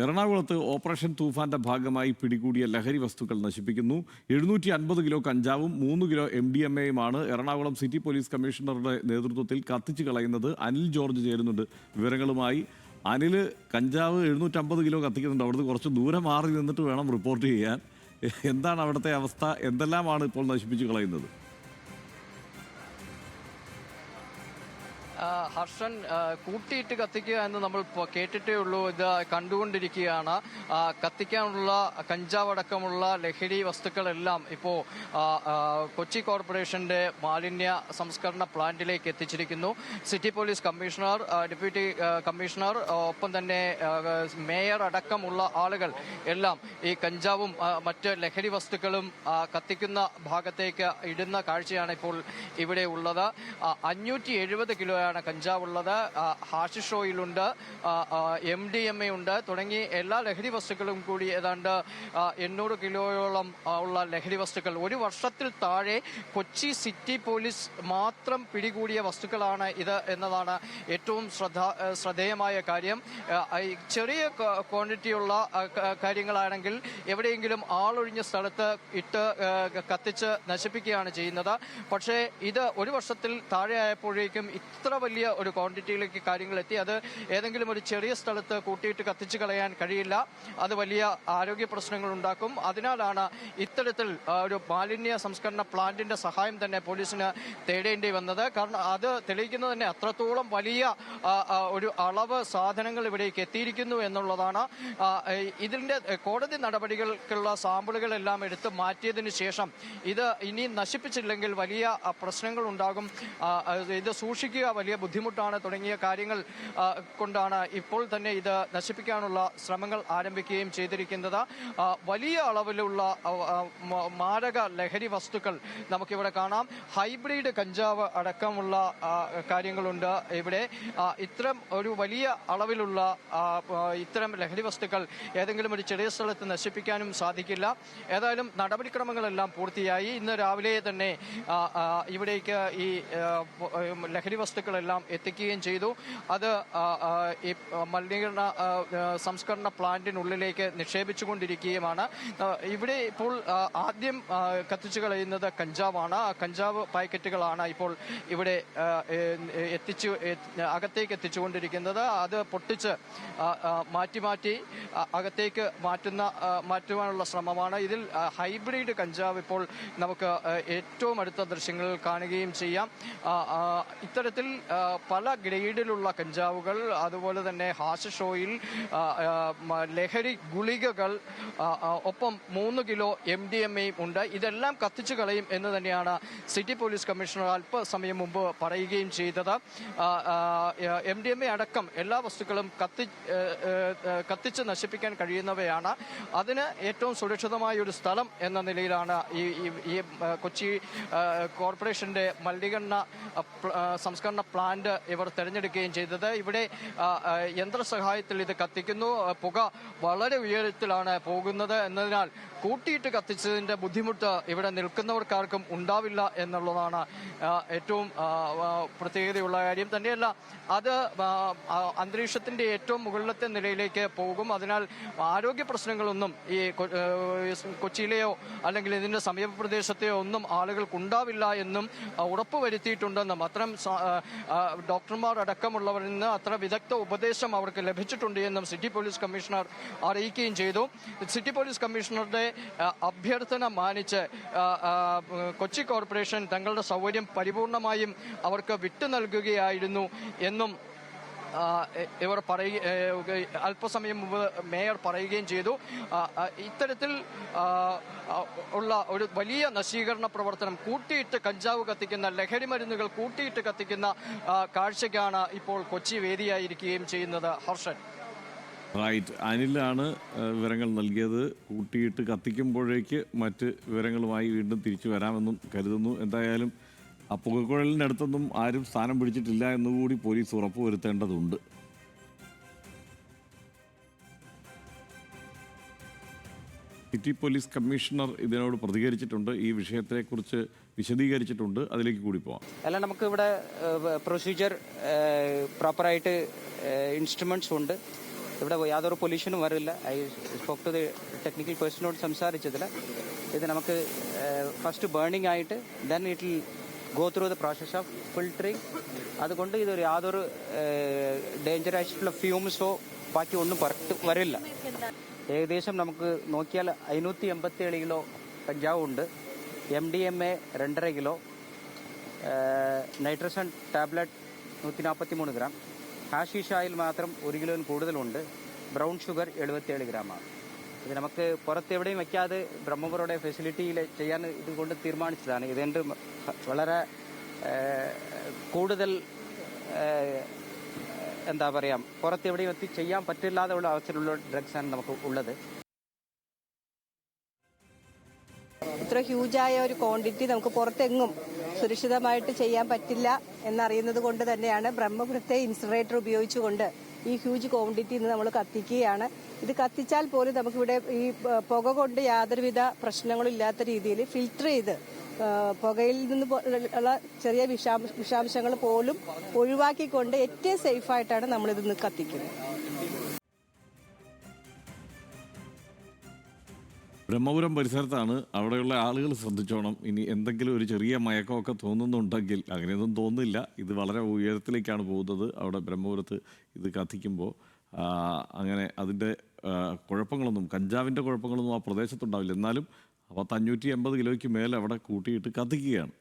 എറണാകുളത്ത് ഓപ്പറേഷൻ തൂഫാന്റെ ഭാഗമായി പിടികൂടിയ ലഹരി വസ്തുക്കൾ നശിപ്പിക്കുന്നു. 750 കിലോ കഞ്ചാവും 3 കിലോ MDMA-യുമാണ് എറണാകുളം സിറ്റി പോലീസ് കമ്മീഷണറുടെ നേതൃത്വത്തിൽ കത്തിച്ചു കളയുന്നത്. അനിൽ ജോർജ് ചേരുന്നുണ്ട് വിവരങ്ങളുമായി. അനിൽ, കഞ്ചാവ് 750 കിലോ കത്തിക്കുന്നുണ്ട്. അവിടുന്ന് കുറച്ച് ദൂരം മാറി നിന്നിട്ട് വേണം റിപ്പോർട്ട് ചെയ്യാൻ. എന്താണ് അവിടുത്തെ അവസ്ഥ? എന്തെല്ലാമാണ് ഇപ്പോൾ നശിപ്പിച്ചു കളയുന്നത്? ഹർഷൻ, കൂട്ടിയിട്ട് കത്തിക്കുക എന്ന് നമ്മൾ കേട്ടിട്ടേ ഉള്ളൂ. ഇത് കണ്ടുകൊണ്ടിരിക്കുകയാണ്. കത്തിക്കാനുള്ള കഞ്ചാവടക്കമുള്ള ലഹരി വസ്തുക്കളെല്ലാം ഇപ്പോൾ കൊച്ചി കോർപ്പറേഷന്റെ മാലിന്യ സംസ്കരണ പ്ലാന്റിലേക്ക് എത്തിച്ചിരിക്കുന്നു. City police commissioner, deputy commissioner, ഒപ്പം തന്നെ മേയർ അടക്കമുള്ള ആളുകൾ എല്ലാം ഈ കഞ്ചാവും മറ്റ് ലഹരി വസ്തുക്കളും കത്തിക്കുന്ന ഭാഗത്തേക്ക് ഇടുന്ന കാഴ്ചയാണ് ഇപ്പോൾ ഇവിടെ ഉള്ളത്. 570 കിലോ കഞ്ചാവുള്ളത്, ഹാഷിഷ് ഓയിലുണ്ട്, MDMA ഉണ്ട്, തുടങ്ങി എല്ലാ ലഹരി വസ്തുക്കളും കൂടി ഏതാണ്ട് 800 കിലോയോളം ഉള്ള ലഹരി വസ്തുക്കൾ ഒരു വർഷത്തിൽ താഴെ കൊച്ചി സിറ്റി പോലീസ് മാത്രം പിടികൂടിയ വസ്തുക്കളാണ് ഇത് എന്നതാണ് ഏറ്റവും ശ്രദ്ധേയമായ കാര്യം. ചെറിയ ക്വാണ്ടിറ്റിയുള്ള കാര്യങ്ങളാണെങ്കിൽ എവിടെയെങ്കിലും ആളൊഴിഞ്ഞ സ്ഥലത്ത് ഇട്ട് കത്തിച്ച് നശിപ്പിക്കുകയാണ് ചെയ്യുന്നത്. പക്ഷേ ഇത് ഒരു വർഷത്തിൽ താഴെ ആയപ്പോഴേക്കും ഇത്ര വലിയ ഒരു ക്വാണ്ടിറ്റിയിലേക്ക് കാര്യങ്ങൾ എത്തി. അത് ഏതെങ്കിലും ഒരു ചെറിയ സ്ഥലത്ത് കൂട്ടിയിട്ട് കത്തിച്ചു കളയാൻ കഴിയില്ല. അത് വലിയ ആരോഗ്യ പ്രശ്നങ്ങൾ ഉണ്ടാക്കും. അതിനാലാണ് ഇത്തരത്തിൽ ഒരു മാലിന്യ സംസ്കരണ പ്ലാന്റിന്റെ സഹായം തന്നെ പോലീസിന് തേടേണ്ടി വന്നത്. കാരണം അത് തെളിയിക്കുന്നത് തന്നെ അത്രത്തോളം വലിയ ഒരു അളവ് സാധനങ്ങൾ ഇവിടേക്ക് എത്തിയിരിക്കുന്നു എന്നുള്ളതാണ്. ഇതിന്റെ കോടതി നടപടികൾക്കുള്ള സാമ്പിളുകളെല്ലാം എടുത്ത് മാറ്റിയതിനു ശേഷം ഇത് ഇനി നശിപ്പിച്ചില്ലെങ്കിൽ വലിയ പ്രശ്നങ്ങൾ ഉണ്ടാകും. ഇത് സൂക്ഷിക്കുക വലിയ ബുദ്ധിമുട്ടാണ് തുടങ്ങിയ കാര്യങ്ങൾ കൊണ്ടാണ് ഇപ്പോൾ തന്നെ ഇത് നശിപ്പിക്കാനുള്ള ശ്രമങ്ങൾ ആരംഭിക്കുകയും ചെയ്തിരിക്കുന്നത്. വലിയ അളവിലുള്ള മാരക ലഹരി വസ്തുക്കൾ നമുക്കിവിടെ കാണാം. ഹൈബ്രിഡ് കഞ്ചാവ് അടക്കമുള്ള കാര്യങ്ങളുണ്ട് ഇവിടെ. ഇത്തരം ഒരു വലിയ അളവിലുള്ള ഇത്തരം ലഹരി വസ്തുക്കൾ ഏതെങ്കിലും ഒരു ചെറിയ സ്ഥലത്ത് നശിപ്പിക്കാനും സാധിക്കില്ല. ഏതായാലും നടപടിക്രമങ്ങളെല്ലാം പൂർത്തിയായി. ഇന്ന് രാവിലെ തന്നെ ഇവിടേക്ക് ഈ ലഹരി വസ്തുക്കളെല്ലാം എത്തിക്കുകയും ചെയ്തു. അത് ഈ മലിനീകരണ സംസ്കരണ പ്ലാന്റിനുള്ളിലേക്ക് നിക്ഷേപിച്ചുകൊണ്ടിരിക്കുകയുമാണ്. ഇവിടെ ഇപ്പോൾ ആദ്യം കത്തിച്ചു കളയുന്നത് കഞ്ചാവാണ്. കഞ്ചാവ് പാക്കറ്റുകളാണ് ഇപ്പോൾ ഇവിടെ അകത്തേക്ക് എത്തിച്ചുകൊണ്ടിരിക്കുന്നത്. അത് പൊട്ടിച്ച് മാറ്റി അകത്തേക്ക് മാറ്റുവാനുള്ള ശ്രമമാണ്. ഇതിൽ ഹൈബ്രിഡ് കഞ്ചാവ് ഇപ്പോൾ നമുക്ക് ഏറ്റവും അടുത്ത ദൃശ്യങ്ങളിൽ കാണുകയും ചെയ്യാം. ഇത്തരത്തിൽ പല ഗ്രേഡിലുള്ള കഞ്ചാവുകൾ, അതുപോലെ തന്നെ ഹാഷിഷ് ഓയിൽ, ലഹരി ഗുളികകൾ, ഒപ്പം 3 കിലോ MDMA ഉണ്ട്. ഇതെല്ലാം കത്തിച്ചു കളയും എന്ന് തന്നെയാണ് സിറ്റി പോലീസ് കമ്മീഷണർ അല്പസമയം മുമ്പ് പറയുകയും ചെയ്തത്. MDMA അടക്കം എല്ലാ വസ്തുക്കളും കത്തിച്ച് നശിപ്പിക്കാൻ കഴിയുന്നവയാണ്. അതിന് ഏറ്റവും സുരക്ഷിതമായ ഒരു സ്ഥലം എന്ന നിലയിലാണ് ഈ കൊച്ചി കോർപ്പറേഷന്റെ മലിനീകരണ സംസ്കരണ പ്ലാന്റ് ഇവർ തെരഞ്ഞെടുക്കുകയും ചെയ്തത്. ഇവിടെ യന്ത്രസഹായത്തിൽ ഇത് കത്തിക്കുന്നു. പുക വളരെ ഉയരത്തിലാണ് പോകുന്നത് എന്നതിനാൽ കൂട്ടിയിട്ട് കത്തിച്ചതിന്റെ ബുദ്ധിമുട്ട് ഇവിടെ നിൽക്കുന്നവർക്കാർക്കും ഉണ്ടാവില്ല എന്നുള്ളതാണ് ഏറ്റവും പ്രത്യേകതയുള്ള കാര്യം. തന്നെയല്ല, അത് അന്തരീക്ഷത്തിന്റെ ഏറ്റവും മുകളിലത്തെ നിലയിലേക്ക് പോകും. അതിനാൽ ആരോഗ്യ പ്രശ്നങ്ങളൊന്നും ഈ കൊച്ചിയിലെയോ അല്ലെങ്കിൽ ഇതിന്റെ സമീപ പ്രദേശത്തെയോ ഒന്നും ആളുകൾക്ക് ഉണ്ടാവില്ല എന്നും ഉറപ്പുവരുത്തിയിട്ടുണ്ടെന്നും അത്തരം ഡോക്ടർമാർ അടക്കമുള്ളവരിൽ നിന്ന് അത്ര വിദഗ്ധ ഉപദേശം അവർക്ക് ലഭിച്ചിട്ടുണ്ട് എന്നും സിറ്റി പോലീസ് കമ്മീഷണർ അറിയിക്കുകയും ചെയ്തു. സിറ്റി പോലീസ് കമ്മീഷണറുടെ അഭ്യർത്ഥന മാനിച്ച് കൊച്ചി കോർപ്പറേഷൻ തങ്ങളുടെ സൗകര്യം പരിപൂർണമായും അവർക്ക് വിട്ടു നൽകുകയായിരുന്നു എന്നും ഇവർ അല്പസമയം മുമ്പ് മേയർ പറയുകയും ചെയ്തു. ഇത്തരത്തിൽ ഉള്ള ഒരു വലിയ നശീകരണ പ്രവർത്തനം, കൂട്ടിയിട്ട് കഞ്ചാവ് കത്തിക്കുന്ന, ലഹരി മരുന്നുകൾ കൂട്ടിയിട്ട് കത്തിക്കുന്ന കാഴ്ചയ്ക്കാണ് ഇപ്പോൾ കൊച്ചി വേദിയായിരിക്കുകയും ചെയ്യുന്നത്. ഹർഷൻ. റൈറ്റ്, അനിലാണ് വിവരങ്ങൾ നൽകിയത്. കൂട്ടിയിട്ട് കത്തിക്കുമ്പോഴേക്ക് മറ്റ് വിവരങ്ങളുമായി വീണ്ടും തിരിച്ചു വരാമെന്നും കരുതുന്നു. എന്തായാലും ആ പുകക്കുഴലിൻ്റെ അടുത്തൊന്നും ആരും സ്ഥാനം പിടിച്ചിട്ടില്ല എന്നുകൂടി പോലീസ് ഉറപ്പുവരുത്തേണ്ടതുണ്ട്. സിറ്റി പോലീസ് കമ്മീഷണർ ഇതിനോട് പ്രതികരിച്ചിട്ടുണ്ട്, ഈ വിഷയത്തെക്കുറിച്ച് വിശദീകരിച്ചിട്ടുണ്ട്. അതിലേക്ക് കൂടി പോവാം. അല്ല, നമുക്ക് ഇവിടെ പ്രൊസീജിയർ പ്രോപ്പറായിട്ട് ഇൻസ്ട്രുമെന്റ്സ് ഉണ്ട്. ഇവിടെ യാതൊരു പൊല്യൂഷനും വരില്ല. I spoke to the technical പേഴ്സണോട് സംസാരിച്ചതിൽ ഇത് നമുക്ക് ഫസ്റ്റ് ബേണിംഗ് ആയിട്ട് then it will go through the process of filtering. അതുകൊണ്ട് ഇതൊരു യാതൊരു ഡേഞ്ചറായിട്ടുള്ള ഫ്യൂംസോ ബാക്കി ഒന്നും വരില്ല. ഏകദേശം നമുക്ക് നോക്കിയാൽ 587 കിലോ കഞ്ചാവ് ഉണ്ട്, MDMA 2.5 കിലോ, നൈട്രസൺ ടാബ്ലറ്റ് 143 ഗ്രാം, ഹാഷീഷ് ഓയിൽ മാത്രം 1 കിലോയിൽ കൂടുതലുണ്ട്, ബ്രൗൺ ഷുഗർ 77 ഗ്രാമാണ്. ഇത് നമുക്ക് പുറത്തെവിടെയും വയ്ക്കാതെ ബ്രഹ്മപുരയുടെ ഫെസിലിറ്റിയിൽ ചെയ്യാൻ ഇതുകൊണ്ട് തീരുമാനിച്ചതാണ്. ഇതെൻ്റെ വളരെ കൂടുതൽ എന്താ പറയുക, പുറത്തെവിടെയും എത്തി ചെയ്യാൻ പറ്റില്ലാതെ ഉള്ള അവസരമുള്ള ഡ്രഗ്സാണ് നമുക്ക് ഉള്ളത്. ഇത്ര ഹ്യൂജായ ഒരു ക്വാണ്ടിറ്റി നമുക്ക് പുറത്തെങ്ങും സുരക്ഷിതമായിട്ട് ചെയ്യാൻ പറ്റില്ല എന്നറിയുന്നത് കൊണ്ട് തന്നെയാണ് ബ്രഹ്മപുരത്തെ ഇൻസിനറേറ്റർ ഉപയോഗിച്ചുകൊണ്ട് ഈ ഹ്യൂജ് ക്വാണ്ടിറ്റി ഇന്ന് നമ്മൾ കത്തിക്കുകയാണ്. ഇത് കത്തിച്ചാൽ പോലും നമുക്കിവിടെ ഈ പുക കൊണ്ട് യാതൊരുവിധ പ്രശ്നങ്ങളും ഇല്ലാത്ത രീതിയിൽ ഫിൽറ്റർ ചെയ്ത് പുകയിൽ നിന്ന് ഉള്ള ചെറിയ വിഷാംശങ്ങൾ പോലും ഒഴിവാക്കിക്കൊണ്ട് ഏറ്റവും സേഫായിട്ടാണ് നമ്മളിത് കത്തിക്കുന്നത്. ബ്രഹ്മപുരം പരിസരത്താണ്. അവിടെയുള്ള ആളുകൾ ശ്രദ്ധിച്ചോണം. ഇനി എന്തെങ്കിലും ഒരു ചെറിയ മയക്കമൊക്കെ തോന്നുന്നുണ്ടെങ്കിൽ, അങ്ങനെയൊന്നും തോന്നില്ല, ഇത് വളരെ ഉയരത്തിലേക്കാണ് പോകുന്നത്. അവിടെ ബ്രഹ്മപുരത്ത് ഇത് കത്തിക്കുമ്പോൾ അങ്ങനെ അതിൻ്റെ കുഴപ്പങ്ങളൊന്നും, കഞ്ചാവിൻ്റെ കുഴപ്പങ്ങളൊന്നും ആ പ്രദേശത്തുണ്ടാവില്ല. എന്നാലും 580 കിലോയ്ക്ക് മേലെ അവിടെ കൂട്ടിയിട്ട് കത്തിക്കുകയാണ്.